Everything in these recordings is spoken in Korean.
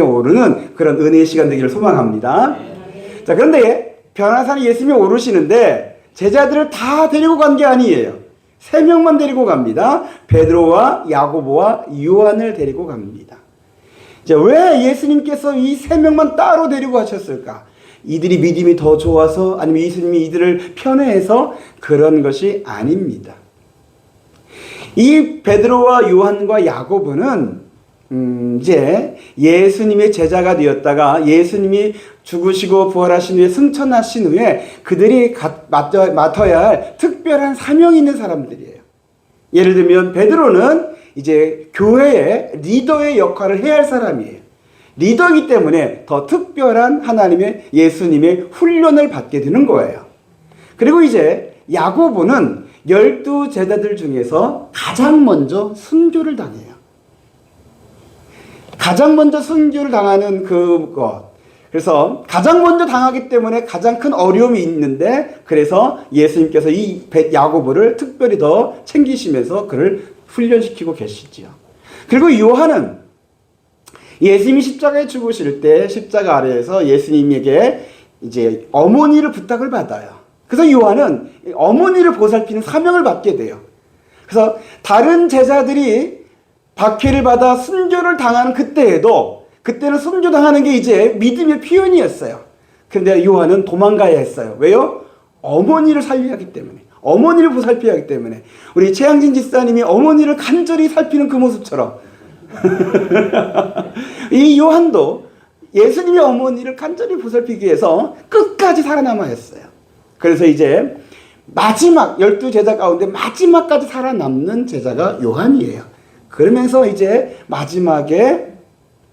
오르는 그런 은혜의 시간 되기를 소망합니다. 자, 그런데 변화산에 예수님이 오르시는데 제자들을 다 데리고 간 게 아니에요. 3명만 데리고 갑니다. 베드로와 야고보와 요한을 데리고 갑니다. 자, 왜 예수님께서 이 3명만 따로 데리고 가셨을까? 이들이 믿음이 더 좋아서, 아니면 예수님이 이들을 편애해서 그런 것이 아닙니다. 이 베드로와 요한과 야고보는 이제 예수님의 제자가 되었다가 예수님이 죽으시고 부활하신 후에 승천하신 후에 그들이 맡아야 할 특별한 사명이 있는 사람들이에요. 예를 들면 베드로는 이제 교회의 리더의 역할을 해야 할 사람이에요. 리더이기 때문에 더 특별한 하나님의 예수님의 훈련을 받게 되는 거예요. 그리고 이제 야고보는 12 제자들 중에서 가장 먼저 순교를 당해요. 가장 먼저 순교를 당하는 그것. 그래서 가장 먼저 당하기 때문에 가장 큰 어려움이 있는데, 그래서 예수님께서 이 야고보를 특별히 더 챙기시면서 그를 훈련시키고 계시지요. 그리고 요한은 예수님이 십자가에 죽으실 때 십자가 아래에서 예수님에게 이제 어머니를 부탁을 받아요. 그래서 요한은 어머니를 보살피는 사명을 받게 돼요. 그래서 다른 제자들이 박해를 받아 순교를 당하는 그때에도, 그때는 순교당하는 게 이제 믿음의 표현이었어요. 그런데 요한은 도망가야 했어요. 왜요? 어머니를 살려야 하기 때문에. 어머니를 보살펴야 하기 때문에. 우리 최양진 집사님이 어머니를 간절히 살피는 그 모습처럼 이 요한도 예수님의 어머니를 간절히 보살피기 위해서 끝까지 살아남아야 했어요. 그래서 이제 마지막 12 제자 가운데 마지막까지 살아남는 제자가 요한이에요. 그러면서 이제 마지막에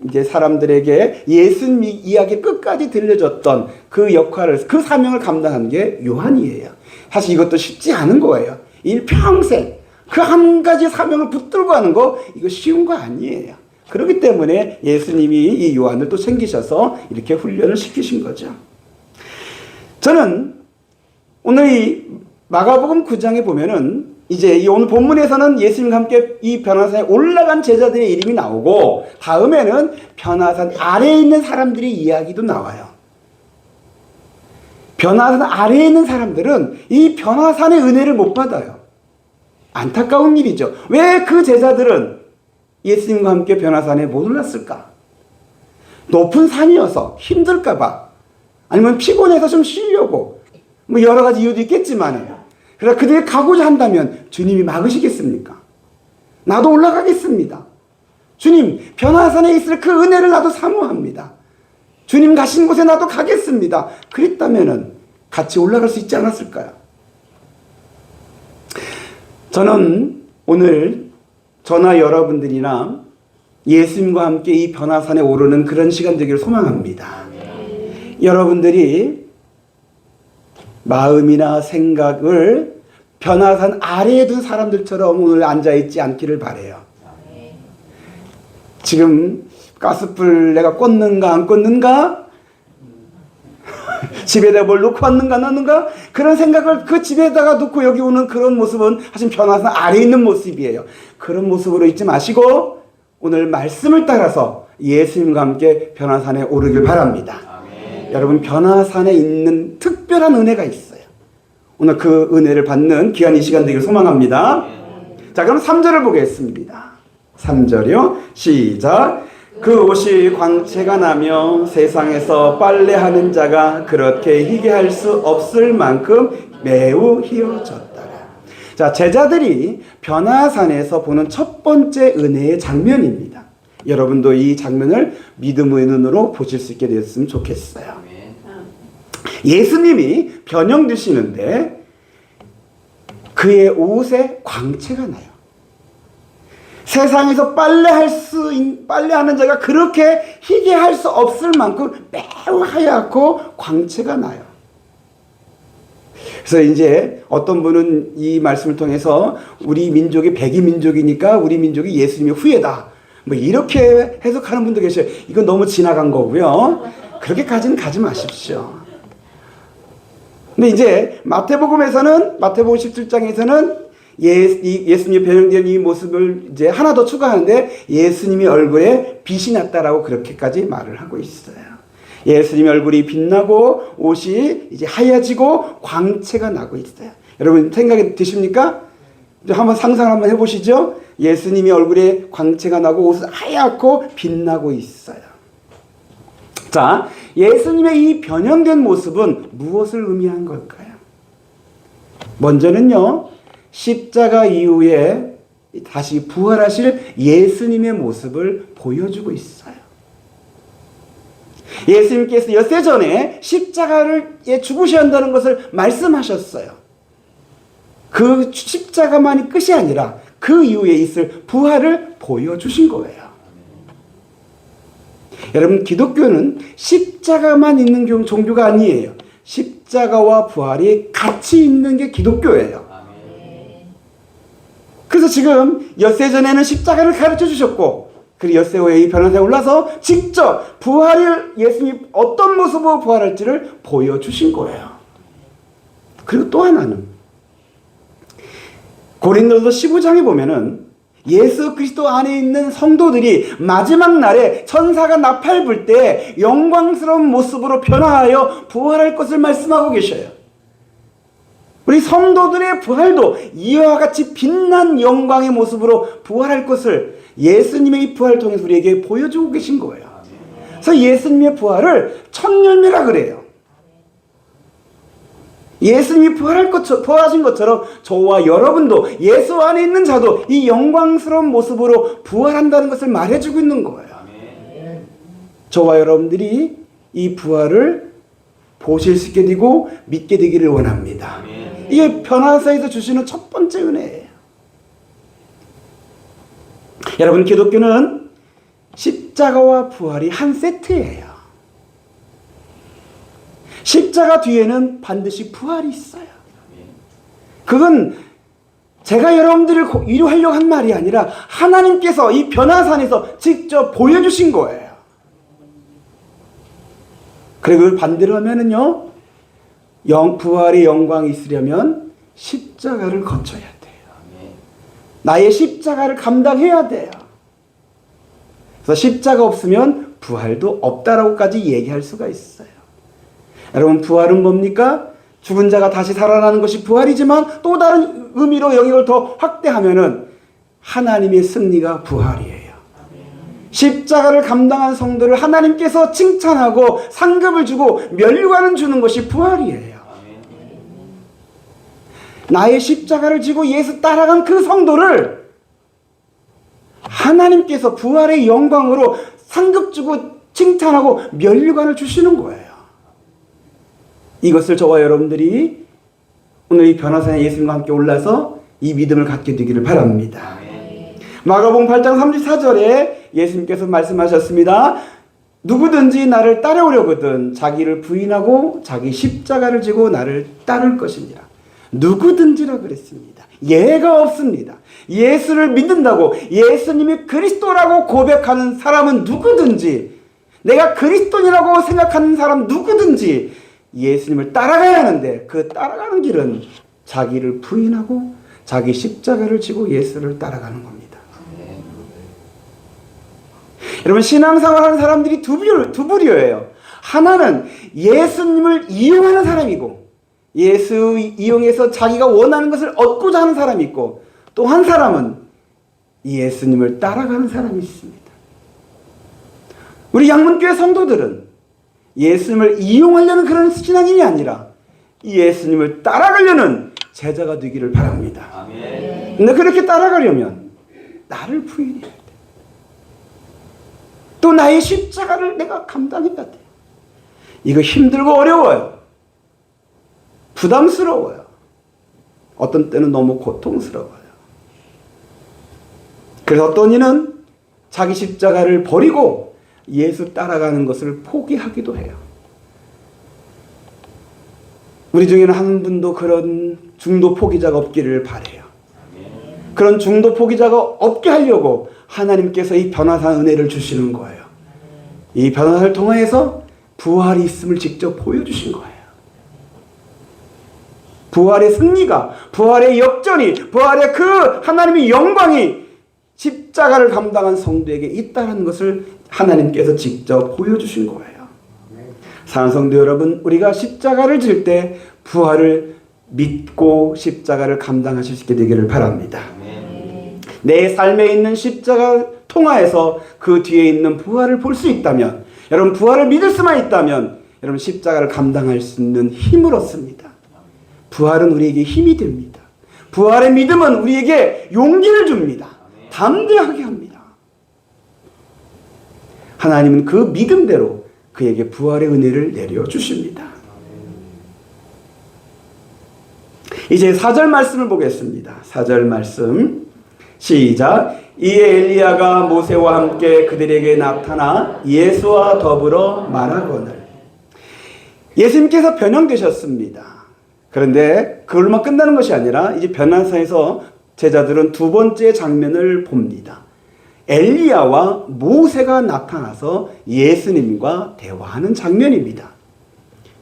이제 사람들에게 예수님 이야기 끝까지 들려줬던 그 역할을, 그 사명을 감당한 게 요한이에요. 사실 이것도 쉽지 않은 거예요. 일평생 그 한 가지 사명을 붙들고 하는 거, 이거 쉬운 거 아니에요. 그렇기 때문에 예수님이 이 요한을 또 챙기셔서 이렇게 훈련을 시키신 거죠. 저는 오늘 이 마가복음 9장에 보면은 이제 이 오늘 본문에서는 예수님과 함께 이 변화산에 올라간 제자들의 이름이 나오고, 다음에는 변화산 아래에 있는 사람들의 이야기도 나와요. 변화산 아래에 있는 사람들은 이 변화산의 은혜를 못 받아요. 안타까운 일이죠. 왜 그 제자들은 예수님과 함께 변화산에 못 올랐을까? 높은 산이어서 힘들까봐, 아니면 피곤해서 좀 쉬려고, 뭐 여러 가지 이유도 있겠지만, 그러나 그들이 가고자 한다면 주님이 막으시겠습니까? 나도 올라가겠습니다. 주님, 변화산에 있을 그 은혜를 나도 사모합니다. 주님 가신 곳에 나도 가겠습니다. 그랬다면 같이 올라갈 수 있지 않았을까요? 저는 오늘 저나 여러분들이나 예수님과 함께 이 변화산에 오르는 그런 시간 되기를 소망합니다. 여러분들이 마음이나 생각을 변화산 아래에 둔 사람들처럼 오늘 앉아있지 않기를 바라요. 지금 가스불 내가 꽂는가 안 꽂는가? 집에다 뭘 놓고 왔는가 안 왔는가? 그런 생각을 그 집에다가 놓고 여기 오는 그런 모습은 사실 변화산 아래에 있는 모습이에요. 그런 모습으로 있지 마시고 오늘 말씀을 따라서 예수님과 함께 변화산에 오르길 바랍니다. 여러분, 변화산에 있는 특별한 은혜가 있어요. 오늘 그 은혜를 받는 귀한 이 시간 되기를 소망합니다. 자, 그럼 3절을 보겠습니다. 3절이요. 시작. 그 옷이 광채가 나며 세상에서 빨래하는 자가 그렇게 희게 할 수 없을 만큼 매우 희어졌더라. 자, 제자들이 변화산에서 보는 첫 번째 은혜의 장면입니다. 여러분도 이 장면을 믿음의 눈으로 보실 수 있게 되었으면 좋겠어요. 예수님이 변형 드시는데 그의 옷에 광채가 나요. 세상에서 빨래하는 자가 그렇게 희게 할 수 없을 만큼 매우 하얗고 광채가 나요. 그래서 이제 어떤 분은 이 말씀을 통해서 우리 민족이 백이 민족이니까 우리 민족이 예수님의 후예다, 뭐 이렇게 해석하는 분도 계셔요. 이건 너무 지나간 거고요. 그렇게까지는 가지 마십시오. 근데 이제 마태복음 17장에서는 예수님이 변형된 이 모습을 이제 하나 더 추가하는데 예수님의 얼굴에 빛이 났다라고 그렇게까지 말을 하고 있어요. 예수님의 얼굴이 빛나고 옷이 이제 하얘지고 광채가 나고 있어요. 여러분 생각이 드십니까? 한번 상상 한번 해보시죠. 예수님의 얼굴에 광채가 나고 옷은 하얗고 빛나고 있어요. 자, 예수님의 이 변형된 모습은 무엇을 의미한 걸까요? 먼저는요, 십자가 이후에 다시 부활하실 예수님의 모습을 보여주고 있어요. 예수님께서 엿새 전에 십자가를 죽으셔야 한다는 것을 말씀하셨어요. 그 십자가만이 끝이 아니라 그 이후에 있을 부활을 보여주신 거예요. 여러분, 기독교는 십자가만 있는 종교가 아니에요. 십자가와 부활이 같이 있는 게 기독교예요. 그래서 지금 엿새 전에는 십자가를 가르쳐 주셨고, 그리고 엿새 후에 이 변화사에 올라서 직접 부활을 예수님 어떤 모습으로 부활할지를 보여주신 거예요. 그리고 또 하나는 고린도서 15장에 보면은 예수 그리스도 안에 있는 성도들이 마지막 날에 천사가 나팔 불 때 영광스러운 모습으로 변화하여 부활할 것을 말씀하고 계셔요. 우리 성도들의 부활도 이와 같이 빛난 영광의 모습으로 부활할 것을 예수님의 이 부활을 통해서 우리에게 보여주고 계신 거예요. 그래서 예수님의 부활을 첫 열매라 그래요. 예수님이 부활하신 것처럼 저와 여러분도 예수 안에 있는 자도 이 영광스러운 모습으로 부활한다는 것을 말해주고 있는 거예요. 저와 여러분들이 이 부활을 보실 수 있게 되고 믿게 되기를 원합니다. 이게 변화사에서 주시는 첫 번째 은혜예요. 여러분, 기독교는 십자가와 부활이 한 세트예요. 십자가 뒤에는 반드시 부활이 있어요. 그건 제가 여러분들을 위로하려고 한 말이 아니라 하나님께서 이 변화산에서 직접 보여주신 거예요. 그리고 반대로 하면은요, 부활의 영광이 있으려면 십자가를 거쳐야 돼요. 나의 십자가를 감당해야 돼요. 그래서 십자가 없으면 부활도 없다라고까지 얘기할 수가 있어요. 여러분, 부활은 뭡니까? 죽은 자가 다시 살아나는 것이 부활이지만 또 다른 의미로 영역을 더 확대하면은 하나님의 승리가 부활이에요. 십자가를 감당한 성도를 하나님께서 칭찬하고 상급을 주고 면류관을 주는 것이 부활이에요. 나의 십자가를 지고 예수 따라간 그 성도를 하나님께서 부활의 영광으로 상급 주고 칭찬하고 면류관을 주시는 거예요. 이것을 저와 여러분들이 오늘 이 변화사의 예수님과 함께 올라서 이 믿음을 갖게 되기를 바랍니다. 마가복음 8장 34절에 예수님께서 말씀하셨습니다. 누구든지 나를 따라오려거든 자기를 부인하고 자기 십자가를 지고 나를 따를 것이니라. 누구든지라 그랬습니다. 예가 없습니다. 예수를 믿는다고 예수님이 그리스도라고 고백하는 사람은 누구든지, 내가 그리스도인이라고 생각하는 사람 누구든지 예수님을 따라가야 하는데 그 따라가는 길은 자기를 부인하고 자기 십자가를 지고 예수를 따라가는 겁니다. 여러분, 신앙생활 하는 사람들이 두 부류예요. 하나는 예수님을 이용하는 사람이고 예수 이용해서 자기가 원하는 것을 얻고자 하는 사람이 있고, 또 한 사람은 예수님을 따라가는 사람이 있습니다. 우리 양문교회 성도들은 예수님을 이용하려는 그런 신앙인이 아니라 예수님을 따라가려는 제자가 되기를 바랍니다. 근데 그렇게 따라가려면 나를 부인해야 돼. 또 나의 십자가를 내가 감당해야 돼. 이거 힘들고 어려워요. 부담스러워요. 어떤 때는 너무 고통스러워요. 그래서 어떤 이는 자기 십자가를 버리고 예수 따라가는 것을 포기하기도 해요. 우리 중에는 한 분도 그런 중도 포기자가 없기를 바라요. 그런 중도 포기자가 없게 하려고 하나님께서 이 변화사 은혜를 주시는 거예요. 이 변화사를 통해서 부활이 있음을 직접 보여주신 거예요. 부활의 승리가, 부활의 역전이, 부활의 그 하나님의 영광이 십자가를 감당한 성도에게 있다는 것을 하나님께서 직접 보여주신 거예요. 사랑하는 성도 여러분, 우리가 십자가를 질 때 부활을 믿고 십자가를 감당하실 수 있게 되기를 바랍니다. 내 삶에 있는 십자가 통하여서 그 뒤에 있는 부활을 볼 수 있다면, 여러분 부활을 믿을 수만 있다면 여러분 십자가를 감당할 수 있는 힘을 얻습니다. 부활은 우리에게 힘이 됩니다. 부활의 믿음은 우리에게 용기를 줍니다. 담대하게 합니다. 하나님은 그 믿음대로 그에게 부활의 은혜를 내려주십니다. 이제 4절 말씀을 보겠습니다. 4절 말씀 시작. 이에 엘리야가 모세와 함께 그들에게 나타나 예수와 더불어 말하거늘. 예수님께서 변형되셨습니다. 그런데 그걸로만 끝나는 것이 아니라 이제 변화사에서 제자들은 두 번째 장면을 봅니다. 엘리야와 모세가 나타나서 예수님과 대화하는 장면입니다.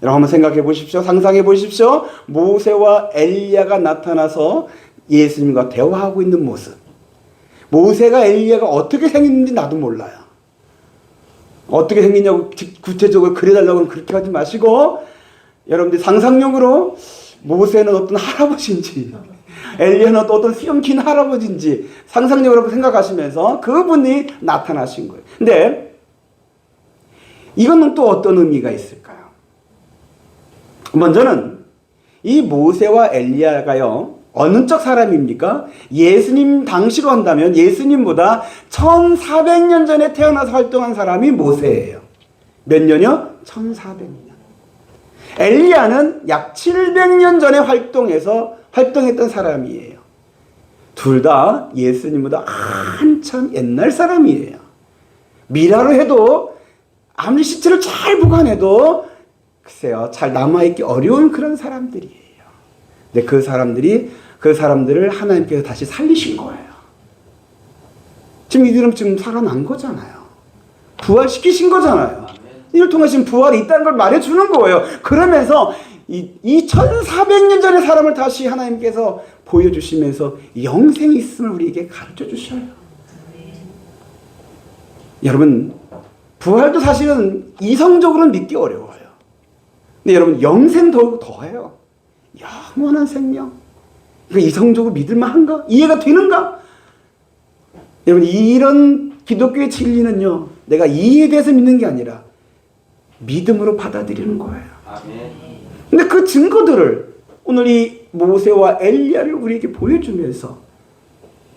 여러분 한번 생각해 보십시오. 상상해 보십시오. 모세와 엘리야가 나타나서 예수님과 대화하고 있는 모습. 모세가 엘리야가 어떻게 생겼는지 나도 몰라요. 어떻게 생겼냐고 구체적으로 그려달라고 그렇게 하지 마시고, 여러분들 상상력으로 모세는 어떤 할아버지인지 엘리야는 또 어떤 수염 긴 할아버지인지 상상력으로 생각하시면서 그분이 나타나신 거예요. 근데 이거는 또 어떤 의미가 있을까요? 먼저는 이 모세와 엘리야가요, 어느 쪽 사람입니까? 예수님 당시로 한다면 예수님보다 1400년 전에 태어나서 활동한 사람이 모세예요. 몇 년이요? 1400년. 엘리야는 약 700년 전에 활동했던 사람이에요. 둘 다 예수님보다 한참 옛날 사람이에요. 미라로 해도 아무리 시체를 잘 보관해도 글쎄요, 잘 남아있기 어려운 그런 사람들이에요. 근데 그 사람들을 하나님께서 다시 살리신 거예요. 지금 이들은 지금 살아난 거잖아요. 부활시키신 거잖아요. 이를 통해 지금 부활이 있다는 걸 말해주는 거예요. 그러면서 이 1400년 전의 사람을 다시 하나님께서 보여주시면서 영생이 있음을 우리에게 가르쳐 주셔요. 여러분, 부활도 사실은 이성적으로는 믿기 어려워요. 근데 여러분, 영생 더해요. 영원한 생명. 이거 이성적으로 믿을만한가? 이해가 되는가? 여러분, 이런 기독교의 진리는요, 내가 이해에 대해서 믿는 게 아니라 믿음으로 받아들이는 거예요. 근데 그 증거들을 오늘 이 모세와 엘리야를 우리에게 보여주면서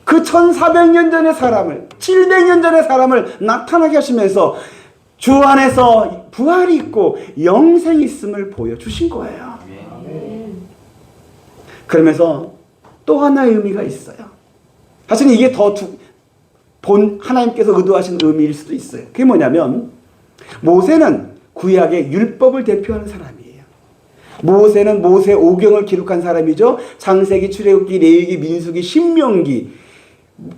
그 1400년 전의 사람을, 700년 전의 사람을 나타나게 하시면서 주 안에서 부활이 있고 영생이 있음을 보여주신 거예요. 그러면서 또 하나의 의미가 있어요. 사실 이게 더 하나님께서 의도하신 의미일 수도 있어요. 그게 뭐냐면, 모세는 구약의 율법을 대표하는 사람이에요. 모세는 모세 오경을 기록한 사람이죠. 창세기, 출애굽기, 레위기, 민수기, 신명기,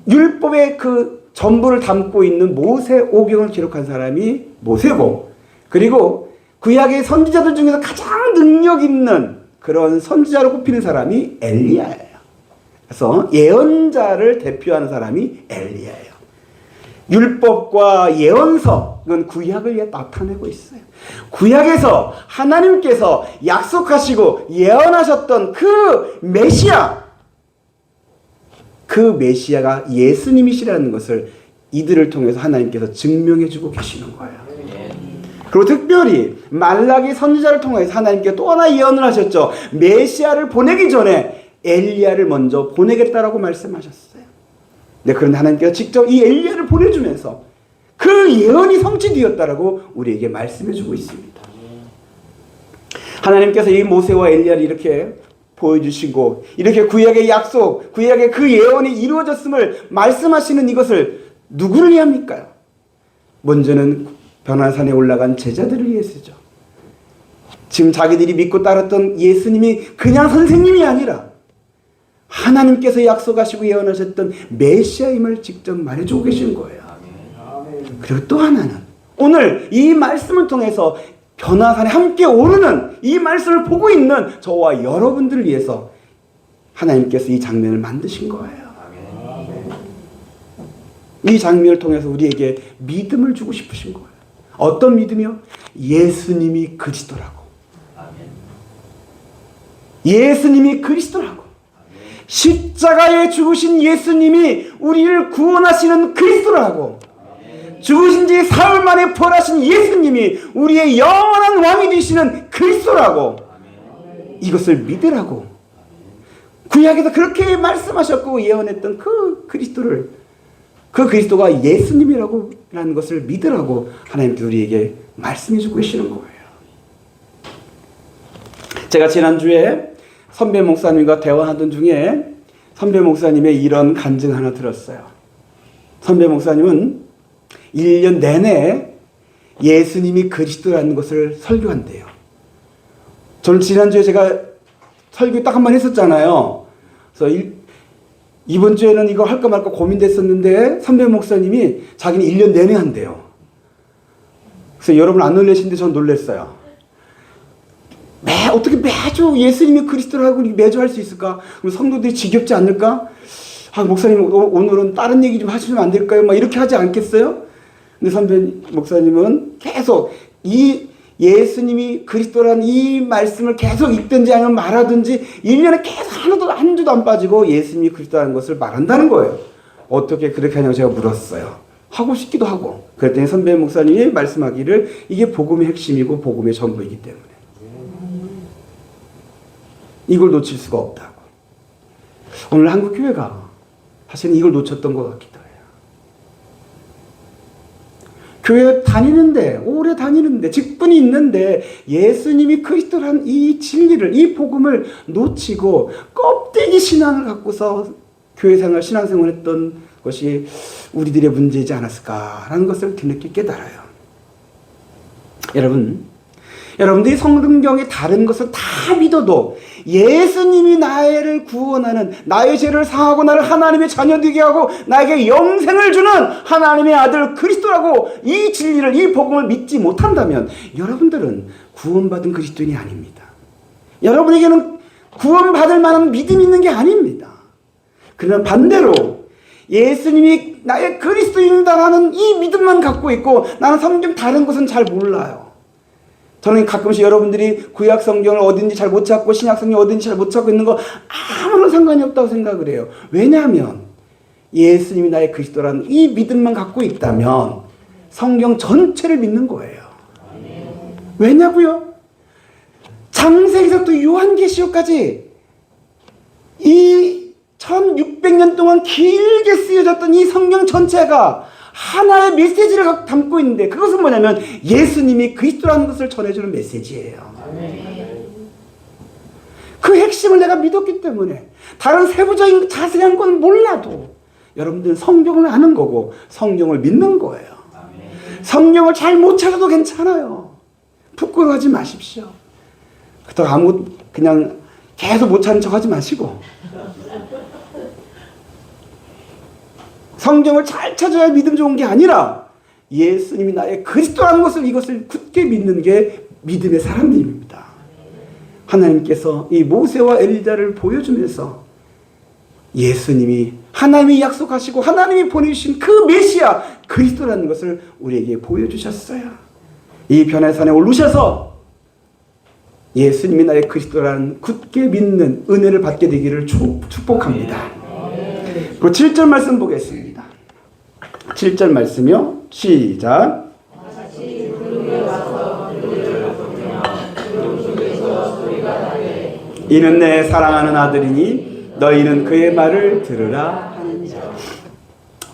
율법의 그 전부를 담고 있는 모세 오경을 기록한 사람이 모세고, 그리고 구약의 선지자들 중에서 가장 능력 있는 그런 선지자로 꼽히는 사람이 엘리야예요. 그래서 예언자를 대표하는 사람이 엘리야예요. 율법과 예언서, 이건 구약을 나타내고 있어요. 구약에서 하나님께서 약속하시고 예언하셨던 그 메시아, 그 메시아가 예수님이시라는 것을 이들을 통해서 하나님께서 증명해주고 계시는 거예요. 그리고 특별히 말라기 선지자를 통해서 하나님께서 또 하나 예언을 하셨죠. 메시아를 보내기 전에 엘리야를 먼저 보내겠다라고 말씀하셨어요. 네, 그런데 하나님께서 직접 이 엘리야를 보내주면서 그 예언이 성취되었다라고 우리에게 말씀해주고 있습니다. 하나님께서 이 모세와 엘리야를 이렇게 보여주시고 이렇게 구약의 약속, 구약의 그 예언이 이루어졌음을 말씀하시는 이것을 누구를 위함일까요? 먼저는 변화산에 올라간 제자들을 위해서죠. 지금 자기들이 믿고 따랐던 예수님이 그냥 선생님이 아니라 하나님께서 약속하시고 예언하셨던 메시아임을 직접 말해주고 계신 거예요. 그리고 또 하나는 오늘 이 말씀을 통해서 변화산에 함께 오르는 이 말씀을 보고 있는 저와 여러분들을 위해서 하나님께서 이 장면을 만드신 거예요. 이 장면을 통해서 우리에게 믿음을 주고 싶으신 거예요. 어떤 믿음이요? 예수님이 그리스도라고. 예수님이 그리스도라고. 십자가에 죽으신 예수님이 우리를 구원하시는 그리스도라고. 죽으신 지 사흘 만에 부활하신 예수님이 우리의 영원한 왕이 되시는 그리스도라고. 이것을 믿으라고. 구약에서 그렇게 말씀하셨고 예언했던 그 그리스도를, 그 그리스도가 예수님이라고 라는 것을 믿으라고 하나님께서 우리에게 말씀해 주고 계시는 거예요. 제가 지난주에 선배 목사님과 대화하던 중에 선배 목사님의 이런 간증 하나 들었어요. 선배 목사님은 1년 내내 예수님이 그리스도라는 것을 설교한대요. 저는 지난주에 제가 설교 딱 한 번 했었잖아요. 그래서 이번 주에는 이거 할까 말까 고민됐었는데 선배 목사님이 자기는 1년 내내 한대요. 그래서 여러분 안 놀라시는데 전 놀랐어요. 어떻게 매주 예수님이 그리스도라고 매주 할 수 있을까? 그럼 성도들이 지겹지 않을까? 목사님 오늘은 다른 얘기 좀 하시면 안 될까요? 막 이렇게 하지 않겠어요? 근데 선배 목사님은 계속 이 예수님이 그리스도라는 이 말씀을 계속 읽든지 아니면 말하든지 1년에 계속 한 주도 안 빠지고 예수님이 그리스도라는 것을 말한다는 거예요. 어떻게 그렇게 하냐고 제가 물었어요. 하고 싶기도 하고. 그랬더니 선배 목사님이 말씀하기를 이게 복음의 핵심이고 복음의 전부이기 때문에 이걸 놓칠 수가 없다고. 오늘 한국교회가 사실은 이걸 놓쳤던 것 같기도 해요. 교회 다니는데, 오래 다니는데, 직분이 있는데 예수님이 그리스도라는 이 진리를, 이 복음을 놓치고 껍데기 신앙을 갖고서 교회 생활, 신앙생활을 했던 것이 우리들의 문제이지 않았을까라는 것을 뒤늦게 깨달아요. 여러분들이 성경의 다른 것을 다 믿어도 예수님이 나를 구원하는, 나의 죄를 사하고 나를 하나님의 자녀 되게 하고 나에게 영생을 주는 하나님의 아들 그리스도라고 이 진리를, 이 복음을 믿지 못한다면 여러분들은 구원받은 그리스도인이 아닙니다. 여러분에게는 구원받을 만한 믿음이 있는 게 아닙니다. 그러나 반대로 예수님이 나의 그리스도인이다라는 이 믿음만 갖고 있고 나는 성경 다른 것은 잘 몰라요. 저는 가끔씩 여러분들이 구약 성경을 어딘지 잘 못 찾고 신약 성경 어딘지 잘 못 찾고 있는 거 아무런 상관이 없다고 생각을 해요. 왜냐하면 예수님이 나의 그리스도라는 이 믿음만 갖고 있다면 성경 전체를 믿는 거예요. 왜냐고요? 창세기서부터 요한계시록까지 이 1600년 동안 길게 쓰여졌던 이 성경 전체가 하나의 메시지를 담고 있는데 그것은 뭐냐면 예수님이 그리스도라는 것을 전해주는 메시지예요. 그 핵심을 내가 믿었기 때문에 다른 세부적인 자세한 건 몰라도 여러분들은 성경을 아는 거고 성경을 믿는 거예요. 성경을 잘 못 찾아도 괜찮아요. 부끄러워하지 마십시오. 그렇다고 그냥 계속 못 찾는 척 하지 마시고 성경을 잘 찾아야 믿음 좋은 게 아니라 예수님이 나의 그리스도라는 것을, 이것을 굳게 믿는 게 믿음의 사람들입니다. 하나님께서 이 모세와 엘리야를 보여주면서 예수님이 하나님이 약속하시고 하나님이 보내주신 그 메시아 그리스도라는 것을 우리에게 보여주셨어요. 이 변화의 산에 오르셔서 예수님이 나의 그리스도라는 굳게 믿는 은혜를 받게 되기를 축복합니다. 그 7절 말씀 보겠습니다. 7절 말씀이요. 시작. 이는 내 사랑하는 아들이니 너희는 그의 말을 들으라 하느니라.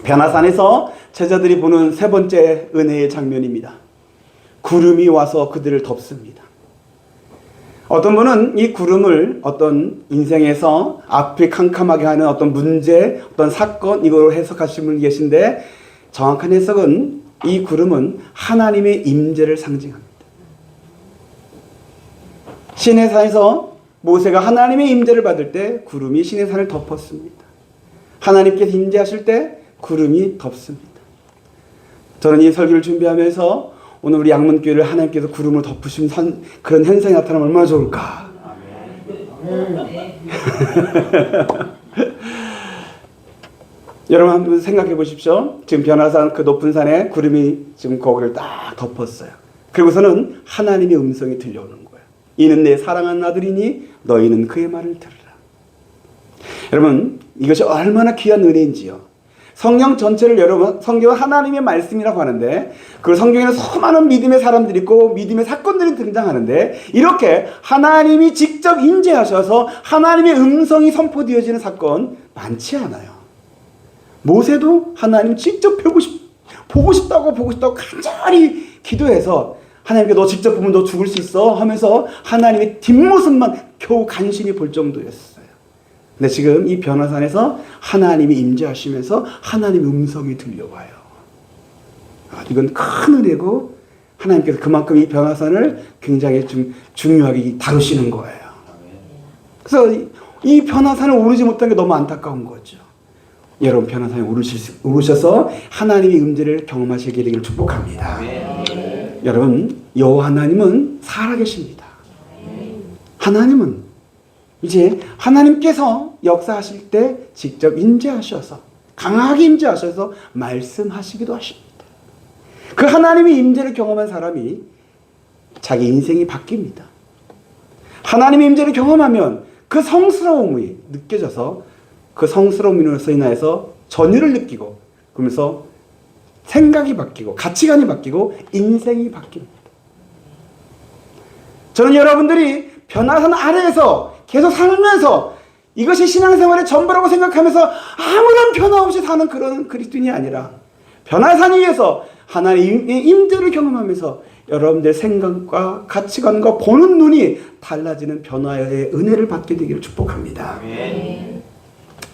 변화산에서 제자들이 보는 세 번째 은혜의 장면입니다. 구름이 와서 그들을 덮습니다. 어떤 분은 이 구름을 어떤 인생에서 앞이 캄캄하게 하는 어떤 문제, 어떤 사건, 이걸 해석하시는 분이 계신데 정확한 해석은 이 구름은 하나님의 임재를 상징합니다. 시내산에서 모세가 하나님의 임재를 받을 때 구름이 시내산을 덮었습니다. 하나님께서 임재하실 때 구름이 덮습니다. 저는 이 설교를 준비하면서 오늘 우리 양문교회를 하나님께서 구름을 덮으신 그런 현상이 나타나면 얼마나 좋을까. 여러분 한번 생각해 보십시오. 지금 변화산 그 높은 산에 구름이 지금 거기를 딱 덮었어요. 그리고서는 하나님의 음성이 들려오는 거예요. 이는 내 사랑하는 아들이니 너희는 그의 말을 들으라. 여러분 이것이 얼마나 귀한 은혜인지요. 성경 전체를 여러분 성경은 하나님의 말씀이라고 하는데 그 성경에는 수많은 믿음의 사람들이 있고 믿음의 사건들이 등장하는데 이렇게 하나님이 직접 임재하셔서 하나님의 음성이 선포되어지는 사건 많지 않아요. 모세도 하나님 직접 보고 싶다고 간절히 기도해서 하나님께 너 직접 보면 너 죽을 수 있어 하면서 하나님의 뒷모습만 겨우 간신히 볼 정도였어요. 근데 지금 이 변화산에서 하나님이 임재하시면서 하나님의 음성이 들려와요. 이건 큰 은혜고 하나님께서 그만큼 이 변화산을 굉장히 좀 중요하게 다루시는 거예요. 그래서 이 변화산을 오르지 못한 게 너무 안타까운 거죠. 여러분 변화산에 오르셔서 하나님의 임재를 경험하시게 되기를 축복합니다. 여러분 여호와 하나님은 살아계십니다. 하나님은 이제 하나님께서 역사하실 때 직접 임재하셔서 강하게 임재하셔서 말씀하시기도 하십니다. 그 하나님의 임재를 경험한 사람이 자기 인생이 바뀝니다. 하나님의 임재를 경험하면 그 성스러움이 느껴져서 그 성스러움으로 인하여서 전율을 느끼고 그러면서 생각이 바뀌고 가치관이 바뀌고 인생이 바뀝니다. 저는 여러분들이 변화산 아래에서 계속 살면서 이것이 신앙생활의 전부라고 생각하면서 아무런 변화 없이 사는 그런 그리스도인이 아니라 변화산 위에서 하나님의 임재를 경험하면서 여러분들의 생각과 가치관과 보는 눈이 달라지는 변화의 은혜를 받게 되기를 축복합니다.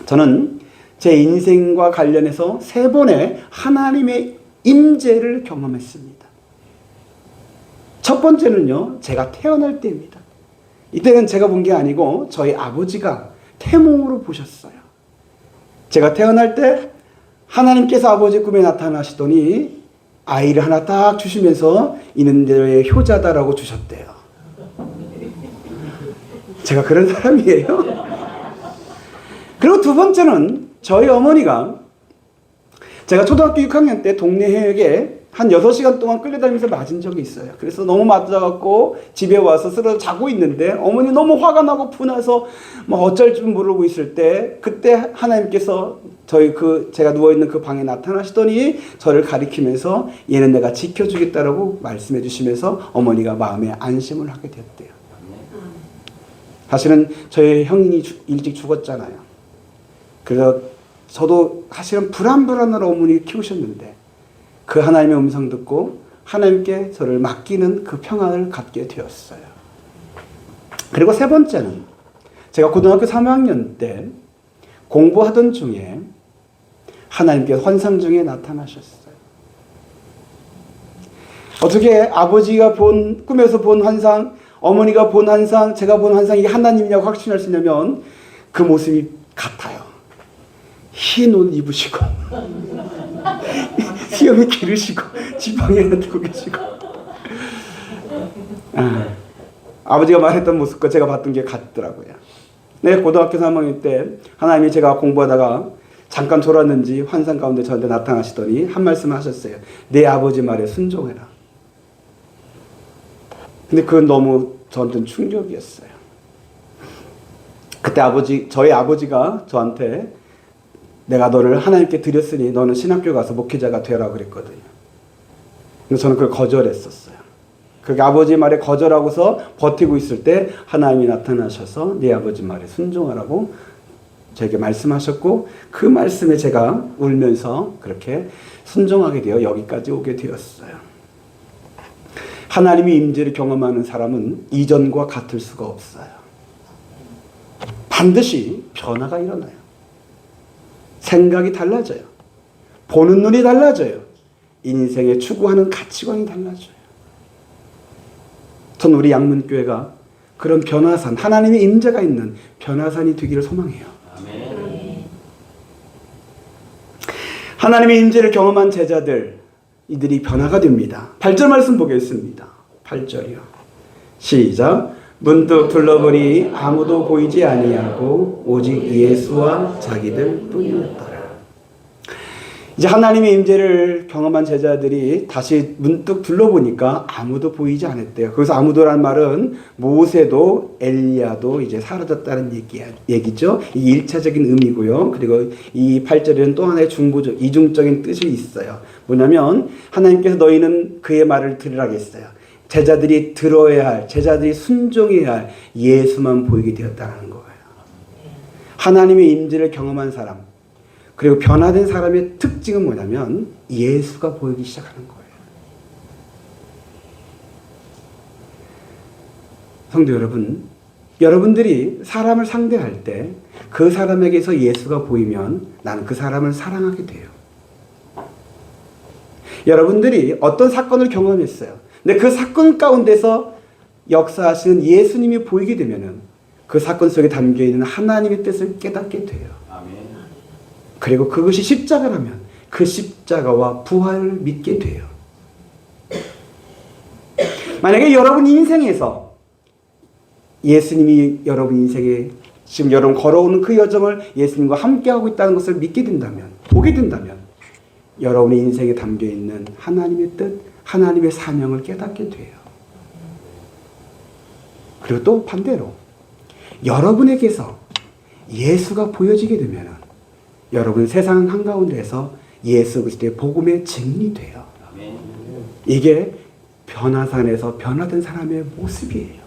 저는 제 인생과 관련해서 3번의 하나님의 임재를 경험했습니다. 첫 번째는요, 제가 태어날 때입니다. 이때는 제가 본 게 아니고 저희 아버지가 태몽으로 보셨어요. 제가 태어날 때 하나님께서 아버지 꿈에 나타나시더니 아이를 하나 딱 주시면서 이는 너의 효자다라고 주셨대요. 제가 그런 사람이에요. 그리고 두 번째는 저희 어머니가 제가 초등학교 6학년 때 동네 해역에 한 6시간 동안 끌려다니면서 맞은 적이 있어요. 그래서 너무 맞아갖고 집에 와서 쓰러져 자고 있는데 어머니 너무 화가 나고 분해서 뭐 어쩔 줄 모르고 있을 때 그때 하나님께서 제가 누워있는 그 방에 나타나시더니 저를 가리키면서 얘는 내가 지켜주겠다라고 말씀해 주시면서 어머니가 마음에 안심을 하게 되었대요. 사실은 저희 형이 일찍 죽었잖아요. 그래서 저도 사실은 불안으로 어머니 키우셨는데 그 하나님의 음성 듣고 하나님께 저를 맡기는 그 평안을 갖게 되었어요. 그리고 세 번째는 제가 고등학교 3학년 때 공부하던 중에 하나님께서 환상 중에 나타나셨어요. 어떻게 아버지가 꿈에서 본 환상, 어머니가 본 환상, 제가 본 환상이 하나님이냐고 확신할 수 있냐면 그 모습이 같아요. 흰 옷 입으시고 수염이 기르시고 지팡이 들고 계시고 아버지가 말했던 모습과 제가 봤던 게 같더라고요. 네, 고등학교 3학년 때 하나님이 제가 공부하다가 잠깐 졸았는지 환상 가운데 저한테 나타나시더니 한 말씀 하셨어요. 내 아버지 말에 순종해라. 근데 그건 너무 저한테는 충격이었어요. 그때 저희 아버지가 저한테 내가 너를 하나님께 드렸으니 너는 신학교 가서 목회자가 되라 그랬거든요. 근데 저는 그걸 거절했었어요. 그게 아버지 말에 거절하고서 버티고 있을 때 하나님이 나타나셔서 네 아버지 말에 순종하라고 저에게 말씀하셨고 그 말씀에 제가 울면서 그렇게 순종하게 되어 여기까지 오게 되었어요. 하나님의 임재를 경험하는 사람은 이전과 같을 수가 없어요. 반드시 변화가 일어나요. 생각이 달라져요. 보는 눈이 달라져요. 인생에 추구하는 가치관이 달라져요. 전 우리 양문교회가 그런 변화산, 하나님의 임재가 있는 변화산이 되기를 소망해요. 아멘. 하나님의 임재를 경험한 제자들, 이들이 변화가 됩니다. 8절 말씀 보겠습니다. 8절이요. 시작. 문득 둘러보니 아무도 보이지 아니하고 오직 예수와 자기들 뿐이었더라. 이제 하나님의 임재를 경험한 제자들이 다시 문득 둘러보니까 아무도 보이지 않았대요. 거기서 아무도란 말은 모세도 엘리야도 이제 사라졌다는 얘기죠. 이 1차적인 의미고요. 그리고 이 8절에는 또 하나의 이중적인 뜻이 있어요. 뭐냐면 하나님께서 너희는 그의 말을 들으라고 했어요. 제자들이 들어야 할, 제자들이 순종해야 할 예수만 보이게 되었다는 거예요. 하나님의 임재를 경험한 사람, 그리고 변화된 사람의 특징은 뭐냐면 예수가 보이기 시작하는 거예요. 성도 여러분, 여러분들이 사람을 상대할 때 그 사람에게서 예수가 보이면 나는 그 사람을 사랑하게 돼요. 여러분들이 어떤 사건을 경험했어요. 근데 그 사건 가운데서 역사하시는 예수님이 보이게 되면은 그 사건 속에 담겨있는 하나님의 뜻을 깨닫게 돼요. 그리고 그것이 십자가라면 그 십자가와 부활을 믿게 돼요. 만약에 여러분 인생에서 예수님이 여러분 인생에 지금 여러분 걸어오는 그 여정을 예수님과 함께하고 있다는 것을 믿게 된다면, 보게 된다면 여러분의 인생에 담겨있는 하나님의 뜻, 하나님의 사명을 깨닫게 돼요. 그리고 또 반대로 여러분에게서 예수가 보여지게 되면 여러분 세상 한가운데서 예수 그리스도의 복음의 증인이 돼요. 이게 변화산에서 변화된 사람의 모습이에요.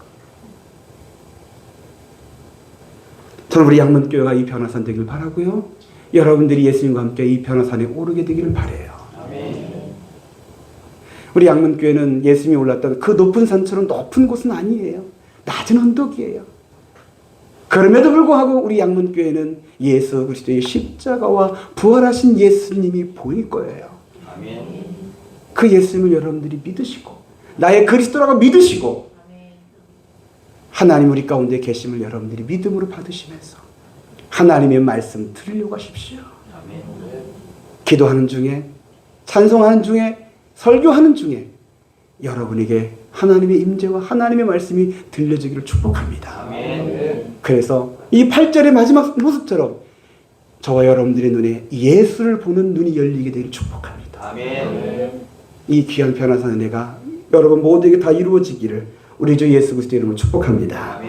저는 우리 양문교회가 이 변화산 되길 바라고요. 여러분들이 예수님과 함께 이 변화산에 오르게 되기를 바라요. 우리 양문교회는 예수님이 올랐던 그 높은 산처럼 높은 곳은 아니에요. 낮은 언덕이에요. 그럼에도 불구하고 우리 양문교회는 예수 그리스도의 십자가와 부활하신 예수님이 보일 거예요. 그 예수님을 여러분들이 믿으시고 나의 그리스도라고 믿으시고 하나님 우리 가운데 계심을 여러분들이 믿음으로 받으시면서 하나님의 말씀 들으려고 하십시오. 기도하는 중에, 찬송하는 중에, 설교하는 중에 여러분에게 하나님의 임재와 하나님의 말씀이 들려지기를 축복합니다. 그래서 이 8절의 마지막 모습처럼 저와 여러분들의 눈에 예수를 보는 눈이 열리게 되기를 축복합니다. 이 귀한 변화산 은혜가 여러분 모두에게 다 이루어지기를 우리 주 예수 그리스도의 이름으로 축복합니다.